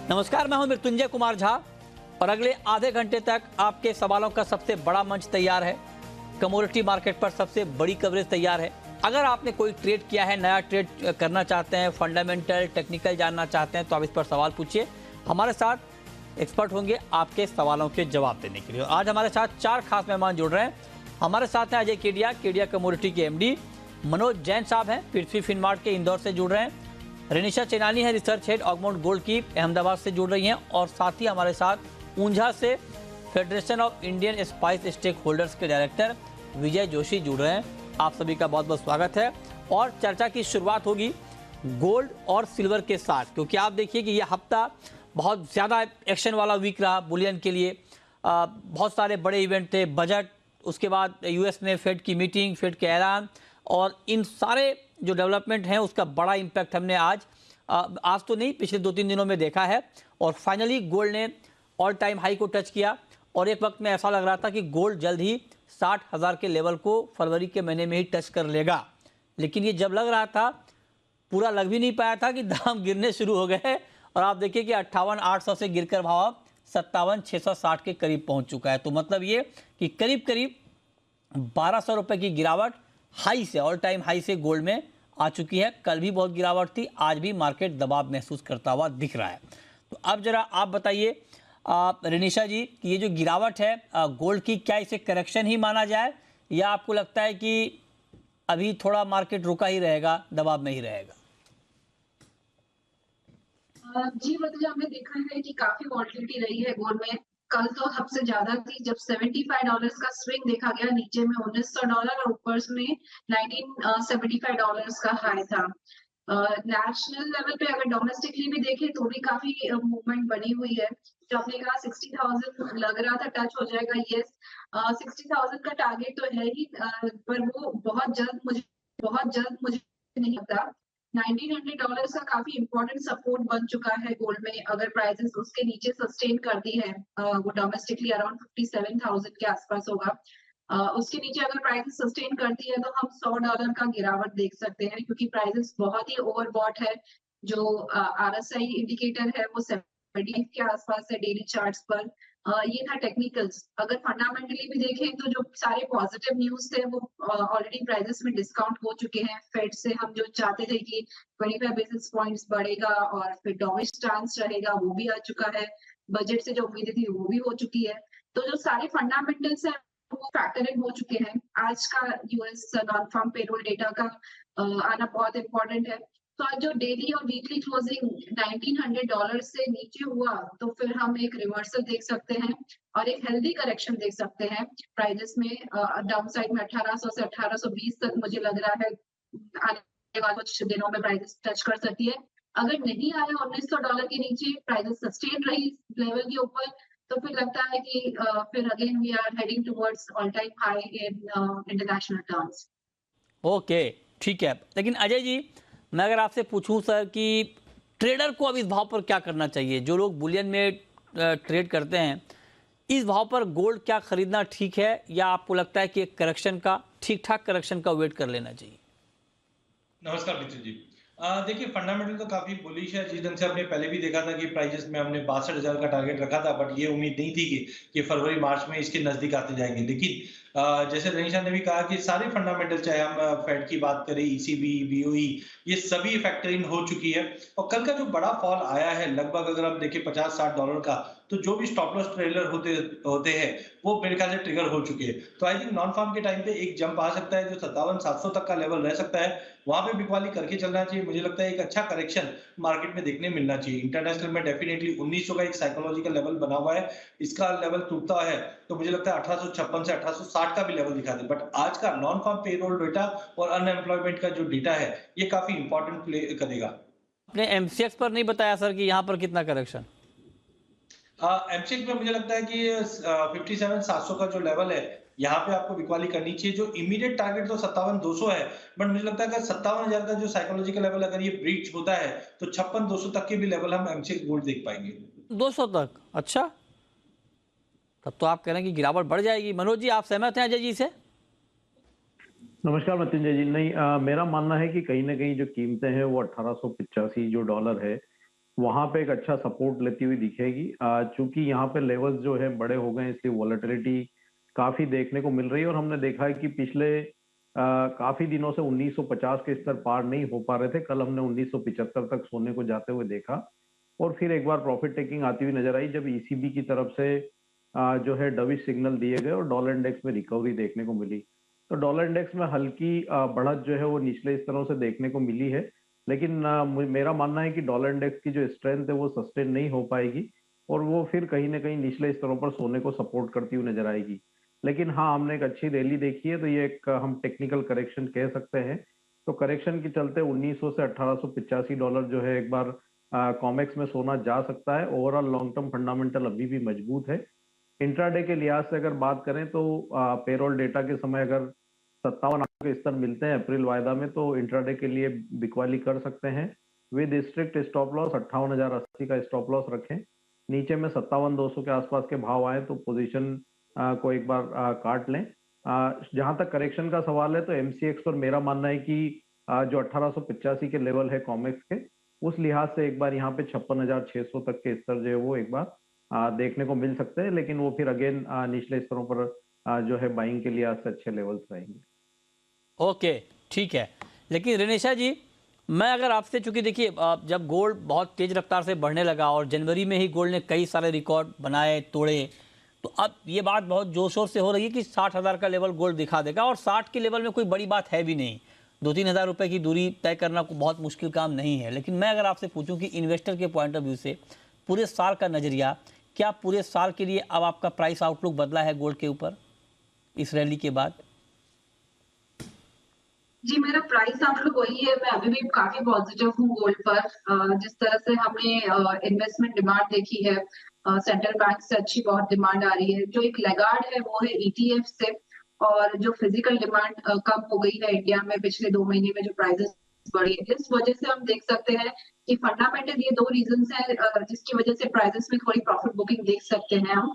नमस्कार, मैं हूं मृत्युंजय कुमार झा और अगले आधे घंटे तक आपके सवालों का सबसे बड़ा मंच तैयार है। कमोडिटी मार्केट पर सबसे बड़ी कवरेज तैयार है। अगर आपने कोई ट्रेड किया है, नया ट्रेड करना चाहते हैं, फंडामेंटल टेक्निकल जानना चाहते हैं, तो आप इस पर सवाल पूछिए। हमारे साथ एक्सपर्ट होंगे आपके सवालों के जवाब देने के लिए। आज हमारे साथ 4 खास मेहमान जुड़ रहे हैं। हमारे साथ हैं अजय केडिया कमोडिटी के एमडी, मनोज जैन साहब हैं पृथ्वी फिनमार्ट के इंदौर से जुड़ रहे हैं, रेनिशा चेनानी है रिसर्च हेड ऑगमाउंट गोल्ड की अहमदाबाद से जुड़ रही हैं, और साथ ही हमारे साथ ऊंझा से federation of Indian spice stake holders के डायरेक्टर विजय जोशी जुड़ रहे हैं। आप सभी का बहुत बहुत स्वागत है। और चर्चा की शुरुआत होगी गोल्ड और सिल्वर के साथ, क्योंकि आप देखिए कि यह हफ्ता बहुत ज़्यादा एक्शन वाला वीक रहा बुलियन के लिए। बहुत सारे बड़े इवेंट थे, बजट, उसके बाद यूएस में फेड की मीटिंग, फेड के ऐलान, और इन सारे जो डेवलपमेंट हैं उसका बड़ा इम्पैक्ट हमने आज तो नहीं, पिछले 2-3 दिनों में देखा है। और फाइनली गोल्ड ने ऑल टाइम हाई को टच किया, और एक वक्त में ऐसा लग रहा था कि गोल्ड जल्द ही 60,000 के लेवल को फरवरी के महीने में ही टच कर लेगा। लेकिन ये जब लग रहा था, पूरा लग भी नहीं पाया था कि दाम गिरने शुरू हो गए, और आप देखिए कि 58,800 से गिरकर भाव 57,660 के करीब पहुंच चुका है। तो मतलब ये कि करीब करीब 1,200 रुपये की गिरावट हाई से, ऑल टाइम हाई से गोल्ड में आ चुकी है। कल भी बहुत गिरावट थी, आज भी मार्केट दबाव महसूस करता हुआ दिख रहा है। तो अब जरा आप बताइए रेनिशा जी कि ये जो गिरावट है गोल्ड की, क्या इसे करेक्शन ही माना जाए, या आपको लगता है कि अभी थोड़ा मार्केट रुका ही रहेगा, दबाव में ही रहेगा? जी, मतलब हमने देखा है कि काफी वॉलेटिलिटी रही है गोल्ड में। कल तो हद से ज्यादा थी, जब $75 का स्विंग देखा गया, नीचे में $1,900 और ऊपर में $1,975 का हाई था। नेशनल लेवल पे अगर डोमेस्टिकली भी देखें तो भी काफी मूवमेंट बनी हुई है। जो आपने कहा 60,000 लग रहा था टच हो जाएगा, यस। 60,000 का टारगेट तो है ही, पर वो बहुत जल्द मुझे नहीं लगता। $1,900 का काफी इंपॉर्टेंट सपोर्ट बन चुका है गोल्ड में। अगर प्राइसेस उसके नीचे सस्टेन करती है, वो डोमेस्टिकली अराउंड 57,000 के आसपास होगा। उसके नीचे अगर प्राइसेस सस्टेन करती है तो हम $100 का गिरावट देख सकते हैं, क्योंकि प्राइसेस बहुत ही ओवरबॉट है। जो आरएसआई इंडिकेटर है वो 70 के आसपास है डेली चार्ट्स पर। ये था टेक्निकल्स। अगर फंडामेंटली भी देखें तो जो सारे पॉजिटिव न्यूज थे वो ऑलरेडी प्राइसेस में डिस्काउंट हो चुके हैं। फेड से हम जो चाहते थे कि 25 बेसिस पॉइंट्स बढ़ेगा और फिर डॉविश स्टांस रहेगा, वो भी आ चुका है। बजट से जो उम्मीदें थी वो भी हो चुकी है। तो जो सारे फंडामेंटल्स हैं वो फैक्टर इन हो चुके हैं। आज का US non farm payroll data का आना बहुत इंपॉर्टेंट है। तो आज जो डेली और वीकली क्लोजिंग $1,900 से नीचे हुआ, तो फिर हम एक रिवर्सल देख सकते हैं और एक हेल्दी करेक्शन देख सकते हैं प्राइसेस में। डाउन साइड में 1800 से 1820 तक मुझे लग रहा है आने वाले कुछ दिनों में प्राइसेस टच कर सकती है। अगर नहीं आया $1,900 के नीचे, प्राइसेस सस्टेन रही लेवल के ऊपर, तो फिर लगता है कि फिर again we are heading towards all time high in international terms. Okay, ठीक है। लेकिन अजय जी, मैं अगर आपसे पूछूं सर कि ट्रेडर को अब इस भाव पर क्या करना चाहिए? जो लोग बुलियन में ट्रेड करते हैं, इस भाव पर गोल्ड क्या खरीदना ठीक है, या आपको लगता है कि एक करेक्शन का, ठीक ठाक करेक्शन का वेट कर लेना चाहिए? नमस्कार मित्र जी। देखिए फंडामेंटल तो काफी बुलिश है। जिस ढंग से हमने पहले भी देखा था कि प्राइसेस में हमने 62,000 का टारगेट रखा था, बट ये उम्मीद नहीं थी कि फरवरी मार्च में इसके नजदीक आते जाएंगे। लेकिन जैसे रनीशा ने भी कहा कि सारे फंडामेंटल, चाहे हम फेड की बात करें, ईसीबी, बीओई, ये सभी फैक्टर इन हो चुकी है। और कल का जो बड़ा फॉल आया है, लगभग अगर हम देखें $50-60 का, तो जो भी स्टॉप लॉस ट्रेलर होते हैं वो मेरे ख्याल से ट्रिगर हो चुके हैं। तो आई थिंक नॉन फार्म के टाइम पे एक जंप आ सकता है, जो 57,700 तक का लेवल रह सकता है, वहां पे बिकवाली करके चलना चाहिए। मुझे लगता है एक अच्छा करेक्शन मार्केट में देखने मिलना चाहिए। इंटरनेशनल में डेफिनेटली 1900 का एक साइकोलॉजिकल लेवल बना हुआ है, इसका लेवल टूटता है तो मुझे लगता है 1856 से 1860 का भी लेवल दिखा दे। बट आज का नॉन फार्म पेरोल डेटा और अनएम्प्लॉयमेंट का जो डेटा है, ये काफी इंपॉर्टेंट प्ले करेगा। आपने एमसीएक्स पर नहीं बताया सर कि यहाँ पर कितना करेक्शन? एमसीएक्स में मुझे लगता है कि 57,700 का जो लेवल है, यहाँ पे आपको बिकवाली करनी चाहिए। जो इमीडिएट टारगेट तो 57,200 है, बट मुझे लगता है अगर 57,000 का जो साइकोलॉजिकल लेवल अगर ये ब्रीच होता है, तो 56,200 तक के भी लेवल हम एमसीएक्स गोल्ड देख पाएंगे। 200 तक? अच्छा, तब तो आप कह रहे हैं कि गिरावट बढ़ जाएगी। मनोज जी, आप सहमत हैं अजय जी से? नमस्कार मृत्युंजय जी। नहीं, मेरा मानना है कि कहीं ना कहीं जो कीमतें हैं वो $1885 जो डॉलर है, वहां पे एक अच्छा सपोर्ट लेती हुई दिखेगी। चूंकि यहाँ पे लेवल्स जो है बड़े हो गए हैं, इसलिए वॉलेटिलिटी काफी देखने को मिल रही है। और हमने देखा है कि पिछले काफी दिनों से 1950 के स्तर पार नहीं हो पा रहे थे। कल हमने 1975 तक सोने को जाते हुए देखा और फिर एक बार प्रॉफिट टेकिंग आती हुई नजर आई जब ईसीबी की तरफ से जो है डविश सिग्नल दिए गए और डॉलर इंडेक्स में रिकवरी देखने को मिली। तो डॉलर इंडेक्स में हल्की बढ़त जो है वो निचले स्तरों से देखने को मिली है, लेकिन मेरा मानना है कि डॉलर इंडेक्स की जो स्ट्रेंथ है वो सस्टेन नहीं हो पाएगी और वो फिर कहीं ना कहीं निचले स्तरों पर सोने को सपोर्ट करती हुई नजर आएगी। लेकिन हाँ, हमने एक अच्छी रैली देखी है, तो ये एक हम टेक्निकल करेक्शन कह सकते हैं। तो करेक्शन के चलते 1900 से $1885 जो है एक बार कॉमेक्स में सोना जा सकता है। ओवरऑल लॉन्ग टर्म फंडामेंटल अभी भी मजबूत है। इंट्राडे के लिहाज से अगर बात करें तो पेरोल डेटा के समय अगर 57 के स्तर मिलते हैं अप्रैल वायदा में, तो इंट्राडे के लिए बिकवाली कर सकते हैं। विद स्ट्रिक्ट स्टॉप लॉस 58,080 का स्टॉप लॉस रखें। नीचे में 57,200 के आसपास के भाव आए तो पोजीशन को एक बार काट लें। जहां तक करेक्शन का सवाल है तो एमसीएक्स पर मेरा मानना है कि जो 1885 के लेवल है कॉमेक्स के, उस लिहाज से एक बार यहाँ पे 56,600 तक के स्तर जो है वो एक बार देखने को मिल सकते हैं। लेकिन वो फिर अगेन निचले स्तरों पर जो है बाइंग के लिए से अच्छे लेवल्स रहेंगे। ओके, ठीक है। लेकिन रिनेशा जी, मैं अगर आपसे, चूंकि देखिए जब गोल्ड बहुत तेज रफ्तार से बढ़ने लगा और जनवरी में ही गोल्ड ने कई सारे रिकॉर्ड बनाए तोड़े, तो अब ये बात बहुत जोर शोर से हो रही है कि 60,000 का लेवल गोल्ड दिखा देगा। और 60 के लेवल में कोई बड़ी बात है भी नहीं, 2-3 हज़ार रुपये की दूरी तय करना बहुत मुश्किल काम नहीं है। लेकिन मैं अगर आपसे पूछूं कि इन्वेस्टर के पॉइंट ऑफ व्यू से पूरे साल का नज़रिया क्या, पूरे साल के लिए अब आपका प्राइस आउटलुक बदला है गोल्ड के ऊपर इस रैली के बाद? जी, मेरा प्राइस आउटलुक वही है। मैं अभी भी काफी पॉजिटिव हूँ गोल्ड पर। जिस तरह से हमने इन्वेस्टमेंट डिमांड देखी है, सेंट्रल बैंक से अच्छी बहुत डिमांड आ रही है। जो एक लैगार्ड है वो है ईटीएफ से, और जो फिजिकल डिमांड कम हो गई है इंडिया में पिछले 2 महीने में, जो प्राइसेस बढ़ी है, इस वजह से हम देख सकते हैं कि फंडामेंटल ये 2 रीजंस हैं जिसकी वजह से प्राइसेस में थोड़ी प्रॉफिट बुकिंग देख सकते हैं हम।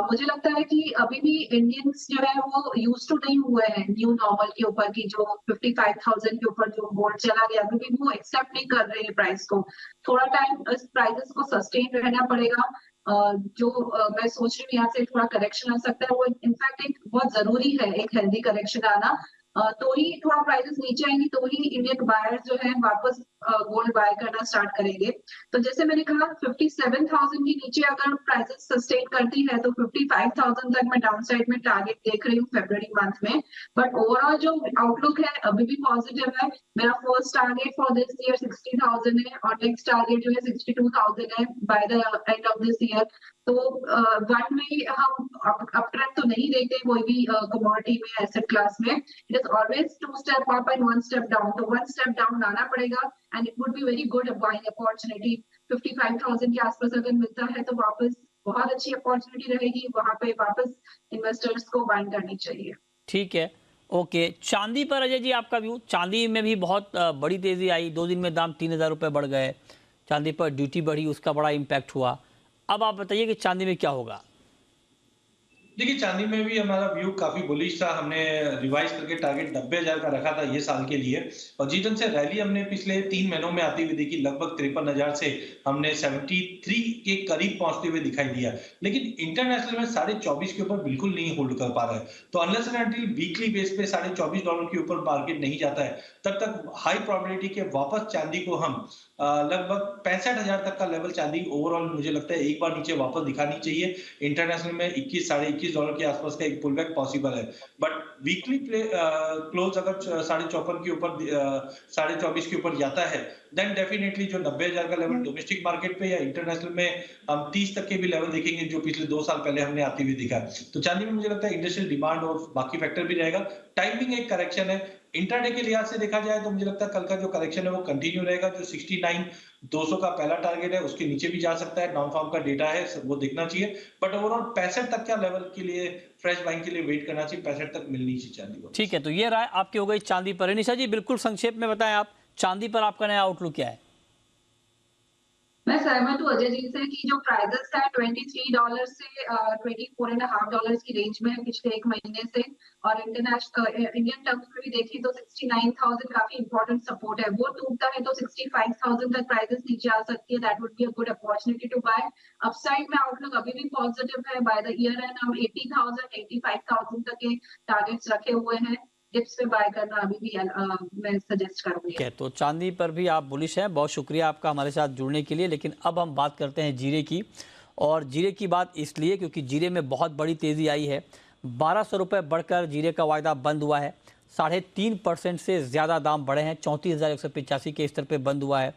मुझे लगता है कि अभी भी इंडियंस जो है वो यूज टू नहीं हुए हैं न्यू नॉर्मल के ऊपर, की जो 55,000 के ऊपर जो गोल्ड चला गया, अभी भी वो एक्सेप्ट नहीं कर रहे हैं प्राइस को। थोड़ा टाइम इस प्राइसेस को सस्टेन रहना पड़ेगा। मैं सोच रही हूँ यहाँ से थोड़ा करेक्शन आ सकता है, वो इनफैक्ट एक बहुत जरूरी है, एक हेल्दी करेक्शन आना। तो ही थोड़ा प्राइसेस नीचे आएंगी, तो ही इंडियन बायर्स जो है वापस गोल्ड बाय करना स्टार्ट करेंगे। तो जैसे मैंने कहा 57,000 के नीचे अगर प्राइसेस सस्टेन करती है तो 55,000 तक मैं डाउनसाइड में टारगेट देख रही हूँ फरवरी मंथ में। बट ओवरऑल जो आउटलुक है अभी भी पॉजिटिव है। मेरा first target for this year 60,000 है और नेक्स्ट टारगेट जो है 62,000 है by the end of this year. तो वन में हम अप ट्रेंड तो नहीं देखते कोई भी कमोडिटी में, एसेट क्लास में। It is always 2 step up and 1 step down, तो 1 स्टेप डाउन लाना पड़ेगा and it would be very good buying opportunity. 55,000 के आसपास अगर मिलता है तो वापस बहुत अच्छी अपॉर्चुनिटी रहेगी, वहां पे वापस इन्वेस्टर्स को बाइंग करनी चाहिए। ठीक है, ओके। चांदी पर अजय जी आपका व्यू? चांदी में भी बहुत बड़ी तेजी आई, 2 दिन में दाम 3,000 रुपये बढ़ गए, चांदी पर ड्यूटी बढ़ी, उसका बड़ा इम्पैक्ट हुआ। अब आप बताइए कि चांदी में क्या होगा? देखिए, चांदी में भी हमारा व्यू काफी बुलिश था। हमने रिवाइज करके टारगेट 90,000 का रखा था ये साल के लिए, और जीतन से रैली हमने पिछले 3 महीनों में आती हुई देखी। लगभग 53,000 से हमने 73 के करीब पहुंचते हुए दिखाई दिया। लेकिन इंटरनेशनल में 24.5 के ऊपर बिल्कुल नहीं होल्ड कर पा रहा है। तो unless and until weekly base पे $24.5 के ऊपर मार्केट नहीं जाता है, तब तक हाई प्रोबेबिलिटी के वापस चांदी को हम लगभग 65,000 तक का लेवल चांदी ओवरऑल मुझे लगता है एक बार नीचे वापस दिखानी चाहिए। इंटरनेशनल में 21 साढ़े $21 के आसपास का एक पुल बैक पॉसिबल है। बट वीकली क्लोज अगर 54.5 के ऊपर 24.5 के ऊपर जाता है, देन डेफिनेटली जो 90,000 का लेवल डोमेस्टिक मार्केट पे या इंटरनेशनल में हम 30 तक के भी लेवल देखेंगे जो पिछले 2 साल पहले हमने आती हुई दिखा। तो चांदी में मुझे लगता है इंडस्ट्रियल डिमांड और बाकी फैक्टर भी रहेगा। टाइमिंग एक करेक्शन है। इंट्राडे के लिहाज से देखा जाए तो मुझे लगता है कल का जो करेक्शन है वो कंटिन्यू रहेगा। जो 69,200 का पहला टारगेट है उसके नीचे भी जा सकता है, नॉन फार्म का डेटा है, वो देखना चाहिए। बट ओवरऑल 65 तक का लेवल के लिए फ्रेश बाइंग के लिए वेट करना चाहिए, 65 तक मिलनी चाहिए चांदी को। ठीक है, तो ये राय आपकी हो गई चांदी पर। निशा जी, बिल्कुल संक्षेप में बताएं आप, चांदी पर आपका नया आउटलुक क्या है? मैं सहमत हूँ अजय जी से कि जो प्राइजेस है $23 से $24.5 की रेंज में है पिछले एक महीने से। और इंडियन टर्म्स में भी देखें तो 69,000 काफी इंपॉर्टेंट सपोर्ट है। वो टूटता है तो 65,000 तक प्राइजेस नीचे आ सकती है। That would be a good opportunity to buy. Upside में आउटलुक अभी भी पॉजिटिव है। बाय द ईयर एंड हम 80,000 85,000 तक के टारगेट्स रखे हुए हैं। डिप्स पे बाय करना अभी भी मैं सजेस्ट करूंगी। ठीक है, तो चांदी पर भी आप बुलिश हैं। बहुत शुक्रिया आपका हमारे साथ जुड़ने के लिए। लेकिन अब हम बात करते हैं जीरे की, और जीरे की बात इसलिए क्योंकि जीरे में बहुत बड़ी तेज़ी आई है। 1200 रुपये बढ़कर जीरे का वायदा बंद हुआ है। 3.5% से ज़्यादा दाम बढ़े हैं। 34,185 के स्तर पे बंद हुआ है।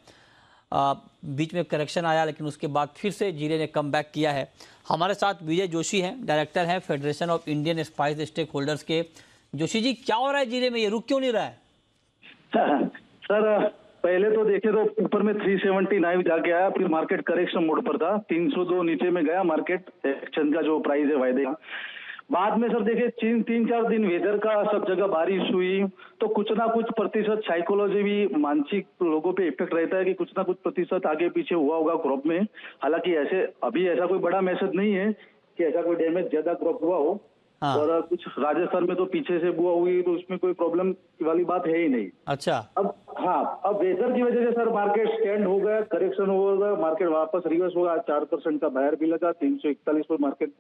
बीच में करेक्शन आया, लेकिन उसके बाद फिर से जीरे ने कम बैक किया है। हमारे साथ विजय जोशी हैं, डायरेक्टर हैं federation of Indian spice stake holders के। जोशी जी, क्या हो रहा है जीरे में, ये रुक क्यों नहीं रहा है? सर पहले तो देखे तो ऊपर में 379 जाके आया, फिर मार्केट करेक्शन मोड पर था। 302 नीचे में गया मार्केट, एक्सचेंज का जो प्राइस है वायदे का। बाद में सर देखे 3-4 दिन वेदर का सब जगह बारिश हुई, तो कुछ ना कुछ प्रतिशत साइकोलॉजी भी मानसिक लोगों पे इफेक्ट रहता है कि कुछ ना कुछ प्रतिशत आगे पीछे हुआ होगा क्रॉप में। हालांकि ऐसे अभी ऐसा कोई बड़ा मैसेज नहीं है कि ऐसा कोई डैमेज ज्यादा क्रॉप हुआ हो। हाँ। और कुछ राजस्थान में तो पीछे से बुआ हुई, तो उसमें कोई प्रॉब्लम वाली बात है ही नहीं। अच्छा। अब वेदर की वजह से सर मार्केट स्टैंड हो गया, करेक्शन हो गया, मार्केट वापस रिवर्स होगा। 4% का बायर भी लगा, 341 पर मार्केट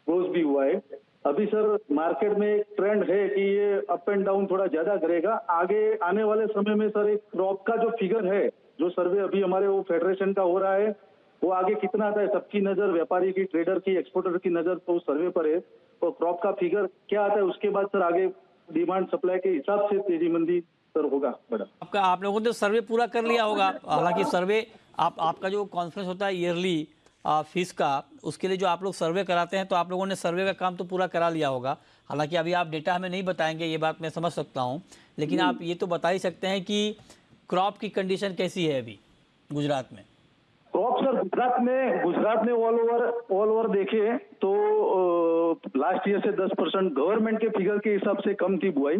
क्लोज भी हुआ है। अभी सर मार्केट में एक ट्रेंड है कि ये अप एंड डाउन थोड़ा ज्यादा करेगा। आगे आने वाले समय में सर एक क्रॉप का जो फिगर है, जो सर्वे अभी हमारे वो फेडरेशन का हो रहा है, वो आगे कितना आता है, सबकी नजर, व्यापारी की, ट्रेडर की, एक्सपोर्टर की नजर तो सर्वे पर है। तो क्रॉप का फिगर क्या आता है, उसके बाद सर आगे डिमांड सप्लाई के हिसाब से तेजी मंदी सर होगा बड़ा। आप लोगों ने सर्वे पूरा कर लिया होगा। हालांकि सर्वे आपका जो कॉन्फ्रेंस होता है ईयरली फीस का, उसके लिए जो आप लोग सर्वे कराते हैं, तो आप लोगों ने सर्वे का काम तो पूरा करा लिया होगा। हालांकि अभी आप डेटा हमें नहीं बताएंगे, ये बात मैं समझ सकता हूँ, लेकिन आप ये तो बता ही सकते हैं कि क्रॉप की कंडीशन कैसी है अभी गुजरात में। क्रॉप सर गुजरात में ऑल ओवर देखे तो लास्ट ईयर से 10% गवर्नमेंट के फिगर के हिसाब से कम थी बुआई।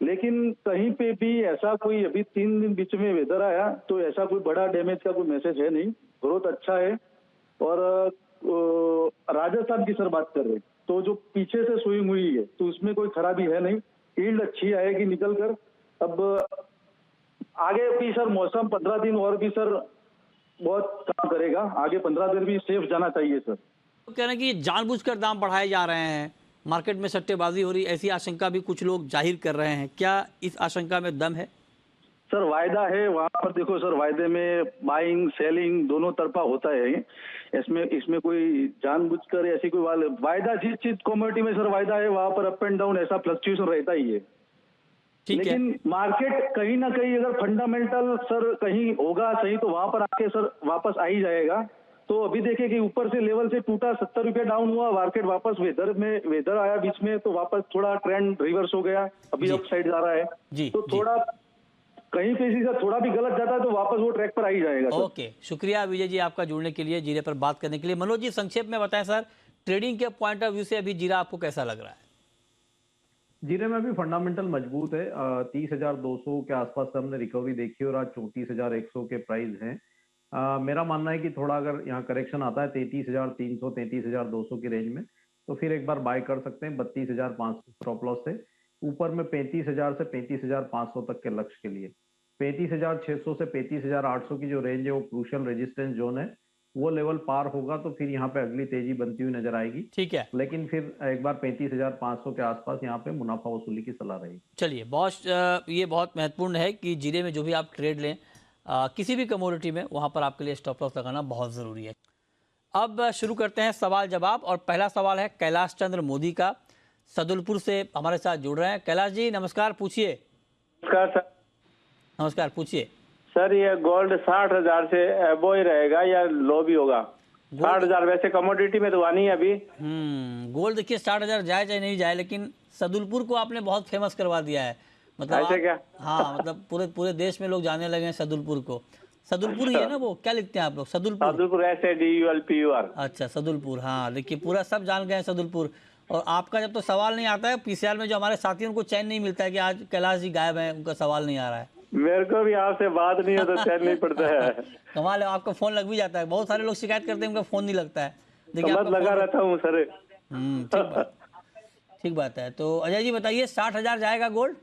लेकिन कहीं पे भी ऐसा कोई, अभी 3 दिन बीच में वेदर आया, तो ऐसा कोई बड़ा डैमेज का कोई मैसेज है नहीं। ग्रोथ अच्छा है। और राजस्थान की सर बात कर रहे तो जो पीछे से स्विंग हुई है, तो उसमें कोई खराबी है नहीं। यील्ड अच्छी आएगी निकल कर। अब आगे भी सर मौसम 15 दिन और भी सर बहुत काम करेगा। आगे 15 दिन भी सेफ जाना चाहिए सर। तो कह रहे हैं कि जानबूझकर दाम बढ़ाए जा रहे हैं, मार्केट में सट्टेबाजी हो रही, ऐसी आशंका भी कुछ लोग जाहिर कर रहे हैं। क्या इस आशंका में दम है? सर वायदा है, वहां पर देखो सर, वायदे में बाइंग सेलिंग दोनों तरफा होता है। इसमें कोई जानबूझकर ऐसी कोई वायदा, जिस चीज कमोडिटी में सर वायदा है, वहां पर अप एंड डाउन ऐसा फ्लक्चुएशन रहता ही है। लेकिन मार्केट कहीं ना कहीं अगर फंडामेंटल सर कहीं होगा सही, तो वहां पर आके सर वापस आ ही जाएगा। तो अभी देखे कि ऊपर से लेवल से टूटा, 70 रुपये डाउन हुआ, मार्केट वापस वेदर आया बीच में, तो वापस थोड़ा ट्रेंड रिवर्स हो गया, अभी अप साइड जा रहा है। तो थोड़ा कहीं पे से थोड़ा भी गलत जाता है तो वापस वो ट्रैक पर आ ही जाएगा। ओके, शुक्रिया विजय जी आपका जुड़ने के लिए, जीरे पर बात करने के लिए। मनोज जी, संक्षेप में बताएं सर, ट्रेडिंग के पॉइंट ऑफ व्यू से अभी जीरा आपको कैसा लग रहा है? जीरे में भी फंडामेंटल मजबूत है। 30,200 के आसपास हमने रिकवरी देखी और आज 34,100 के प्राइस हैं। मेरा मानना है कि थोड़ा अगर यहाँ करेक्शन आता है 33,300 33,200 की रेंज में, तो फिर एक बार बाय कर सकते हैं 32,500 स्टॉप लॉस से। ऊपर में 35,000 से 35,500 तक के लक्ष्य के लिए 35,600 से 35,800 की जो रेंज है, वो क्रूशियल रेजिस्टेंस जोन है। वो लेवल पार होगा तो फिर यहाँ पे अगली तेजी बनती हुई नजर आएगी। ठीक है, लेकिन फिर एक बार 35,500 के आसपास यहाँ पे मुनाफा वसूली की सलाह रहेगी। चलिए, ये बहुत महत्वपूर्ण है कि जीरे में जो भी आप ट्रेड लें, किसी भी कमोडिटी में, वहाँ पर आपके लिए स्टॉप लॉस लगाना बहुत ज़रूरी है। अब शुरू करते हैं सवाल जवाब, और पहला सवाल है कैलाश चंद्र मोदी का, सदुलपुर से हमारे साथ जुड़ रहे हैं। कैलाश जी नमस्कार, पूछिए। नमस्कार सर। नमस्कार, पूछिए सर, ये गोल्ड 60,000 से एबो ही रहेगा या लो भी होगा? 60,000 वैसे कमोडिटी में तो आनी है अभी। गोल्ड देखिए 60,000 जाए चाहे नहीं जाए, लेकिन सदुलपुर को आपने बहुत फेमस करवा दिया है। मतलब ऐसे क्या? हाँ, मतलब पूरे देश में लोग जाने लगे हैं सदुलपुर को। सदुलपुर ही है ना वो, क्या लिखते हैं आप लोग? सदुलपुर। SADULPUR। अच्छा, सदुलपुर। हाँ, देखिए पूरा सब जान गए हैं सदुलपुर। और आपका जब तो सवाल नहीं आता है, पीसीआर में जो हमारे साथियों को चैन नहीं मिलता है कि आज कैलाश जी गायब हैं, उनका सवाल नहीं आ रहा है। मेरे को भी आपसे बात नहीं हो तो चैन नहीं पड़ता है। कमाल है, आपका फोन लग भी जाता है। बहुत सारे लोग शिकायत करते हैं उनका फोन नहीं लगता है। देखिए समझ आपका लगा फोन- रहता हूँ सर। ठीक बात है। तो अजय जी बताइए, 60,000 जाएगा गोल्ड?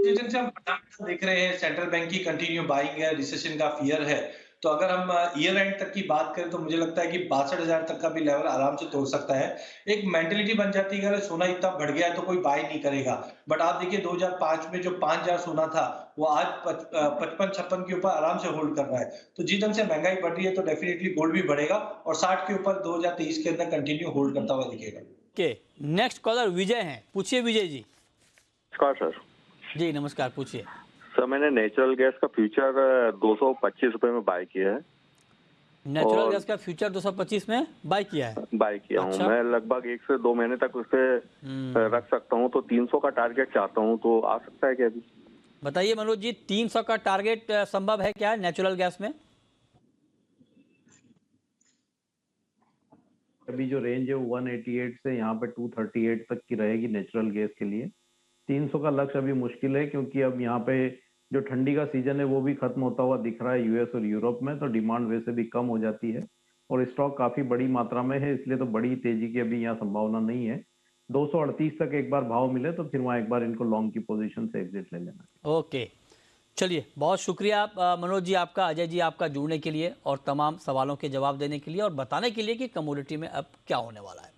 जिस दिन से हम फंडामेंटल देख रहे हैं, सेंट्रल बैंक की कंटिन्यू बाइंग है, रिसेशन का फियर है, तो अगर हम ईयर एंड तक की बात करें तो मुझे लगता है कि 62,000 तक का भी लेवल आराम से तोड़ सकता है। एक मेंटेलिटी बन जाती है कि अगर सोना इतना बढ़ गया है तो कोई बाय नहीं करेगा। बट आप देखिए 2005 में जो 5,000 सोना था, वो आज 55-56 के ऊपर आराम से होल्ड कर रहा है। तो जिस ढंग से महंगाई बढ़ रही है तो डेफिनेटली गोल्ड भी बढ़ेगा और 60 के ऊपर 2023 के अंदर कंटिन्यू होल्ड करता हुआ दिखेगा। के नेक्स्ट कॉलर विजय हैं, पूछिए विजय जी। नमस्कार सर। जी नमस्कार, पूछिए। सर मैंने नेचुरल गैस का फ्यूचर 225 रुपए में बाय किया है। नेचुरल गैस का फ्यूचर 225 में बाय किया है? बाय किया अच्छा। हूँ मैं, लगभग 1 से 2 महीने तक उसे रख सकता हूँ। तो 300 का टारगेट चाहता हूँ, तो आ सकता है क्या अभी? बताइए मनोज जी, 300 का टारगेट संभव है क्या नेचुरल गैस में? अभी जो रेंज है वो 188 से यहाँ पे 238 तक की रहेगी नेचुरल गैस के लिए। 300 का लक्ष्य अभी मुश्किल है, क्योंकि अब यहाँ पे जो ठंडी का सीजन है वो भी खत्म होता हुआ दिख रहा है यूएस और यूरोप में, तो डिमांड वैसे भी कम हो जाती है और स्टॉक काफी बड़ी मात्रा में है, इसलिए तो बड़ी तेजी की अभी यहाँ संभावना नहीं है। 238 तक एक बार भाव मिले तो फिर वहाँ एक बार इनको लॉन्ग की पोजीशन से एग्जिट ले लेना। ओके, चलिए बहुत शुक्रिया मनोज जी आपका, अजय जी आपका जुड़ने के लिए और तमाम सवालों के जवाब देने के लिए और बताने के लिए कि कमोडिटी में अब क्या होने वाला है।